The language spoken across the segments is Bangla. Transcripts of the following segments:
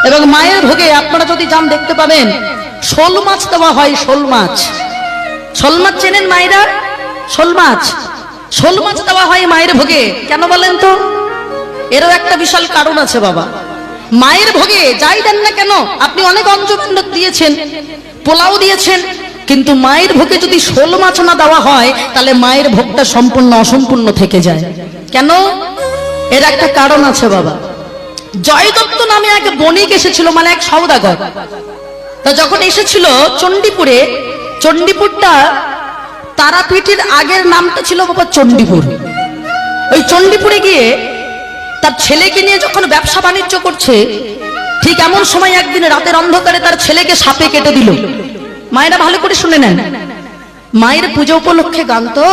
এবং মায়ের ভোগে আপনারা যদি যান দেখতে পাবেন শোল মাছ দেওয়া হয়। শোল মাছ, শোল মাছ চেনেন মায়েরা? শোল মাছ, শোল মাছ দেওয়া হয় মায়ের ভোগে। কেন বলেন তো? এরও একটা বিশাল কারণ আছে বাবা। মায়ের ভোগে যাই দেন না কেন, আপনি অনেক অঞ্জলি দিয়েছেন, পোলাও দিয়েছেন, কিন্তু মায়ের ভোগে যদি শোল মাছ না দেওয়া হয় তাহলে মায়ের ভোগটা সম্পূর্ণ অসম্পূর্ণ থেকে যায়। কেন? এর একটা কারণ আছে বাবা। জয় দত্ত নামে এক বণিক এসেছিল, মানে এক সওদাগর। তা যখন এসেছিল চণ্ডীপুরে, চণ্ডীপুরটা তারাপীঠের আগের নামটা ছিল বাবা চণ্ডীপুর। ওই চণ্ডীপুরে গিয়ে তার ছেলেকে নিয়ে যখন ব্যবসা বাণিজ্য করছে, ঠিক এমন সময় একদিন রাতের অন্ধকারে তার ছেলেকে সাপে কেটে দিল। মায়েরা ভালো করে শুনে নেন, মায়ের পুজো উপলক্ষে গান তো,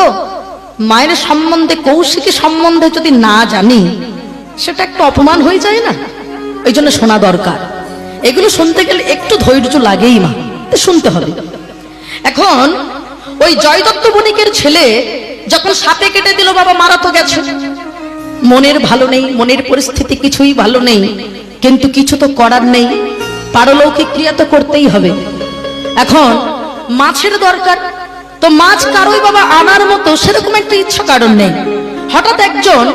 মায়ের সম্বন্ধে, কৌশিকী সম্বন্ধে যদি না জানি সেটা একটু অপমান হয়ে যায় না? এই জন্য শোনা দরকার। এগুলো শুনতে গেলে একটু ধৈর্য লাগেই, মা শুনতে হবে। এখন ওই জয়দত্ত বণিকের ছেলে যখন সাপে কেটে দিল বাবা, মারা তো গেছে, মনের ভালো নেই, মনের পরিস্থিতি কিছুই ভালো নেই, কিন্তু কিছু তো করার নেই, পারলৌকিক ক্রিয়া তো করতেই হবে। এখন মাছের দরকার, তো মাছ কারোই বাবা আনার মতো সেরকম একটা ইচ্ছা কারণ নেই। হঠাৎ একজন,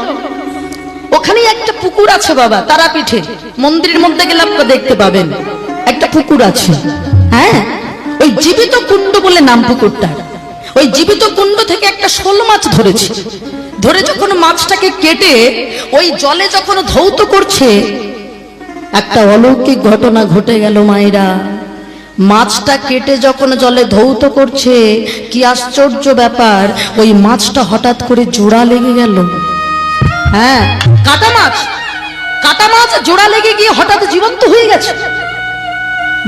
ওখানেই একটা পুকুর আছে বাবা, তারাপীঠে মন্দিরের মধ্যে গেলে আপনারা দেখতে পাবেন একটা পুকুর আছে। হ্যাঁ, ওই জীবিত কুণ্ড বলে নাম পুকুরটা। ওই জীবিত কুণ্ড থেকে একটা শোল মাছ ধরেছে। ধরে যখন মাছটাকে কেটে ওই জলে যখন ধৌত করছে, একটা অলৌকিক ঘটনা ঘটে গেল মায়েরা। মাছটা কেটে যখন জলে ধৌত করছে, কি আশ্চর্য ব্যাপার, ওই মাছটা হঠাৎ করে জোড়া লেগে গেল। হ্যাঁ, কাটা মাছ, কাটা মাছ জোড়া লেগে গিয়ে হঠাৎ জীবন্ত হয়ে গেছে।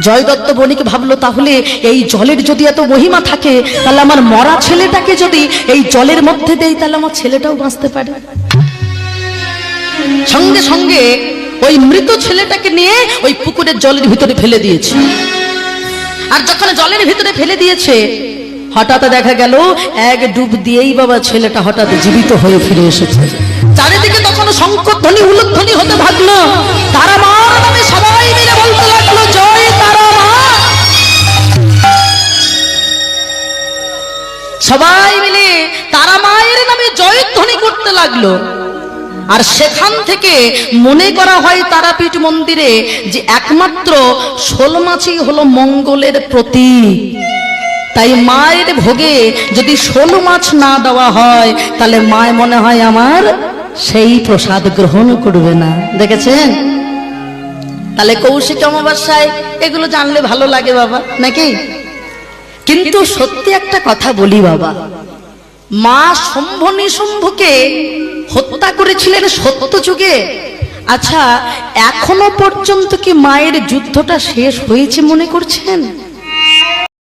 জয়দত্ত বণিক ভাবলো, তাহলে এই জলের যদি এত মহিমা থাকে, তাহলে আমার মরা ছেলেটাকে যদি এই জলের মধ্যে দেই, তাহলে আমার ছেলেটাও বাঁচতে পারে। সঙ্গে সঙ্গে ওই মৃত ছেলেটাকে নিয়ে ওই পুকুরের জলের ভিতরে ফেলে দিয়েছে। আর যখন জলের ভিতরে ফেলে দিয়েছে, হঠাৎ দেখা গেল এক ডুব দিয়েই বাবা ছেলেটা হঠাৎ জীবিত হয়ে ফিরে এসেছে। চারিদিকে তখন শঙ্খধ্বনি, উলুধ্বনি হতে থাকলো। তারা মার নামে সবাই মিলে বলতে লাগলো, জয় তারা মা। সবাই মিলে তারা মায়ের নামে জয়ধ্বনি করতে লাগলো। আর সেখান থেকে মনে করা হয় তারাপীঠ মন্দিরে যে একমাত্র শোল মাছই হলো মঙ্গলের প্রতীক। তাই মায়ের ভোগে যদি শোল মাছ না দেওয়া হয়, তাহলে মায় মনে হয় আমার সেই প্রসাদ গ্রহণ করবে না। দেখেছেন? তাহলে কৌশিক অমাবস্যায় এগুলো জানলে ভালো লাগে বাবা, নাকি? কিন্তু সত্যি একটা কথা বলি বাবা, মা শম্ভ নিশুম্ভকে হত্যা করেছিলেন সত্য যুগে। আচ্ছা, এখনো পর্যন্ত কি মায়ের যুদ্ধটা শেষ হয়েছে মনে করছেন?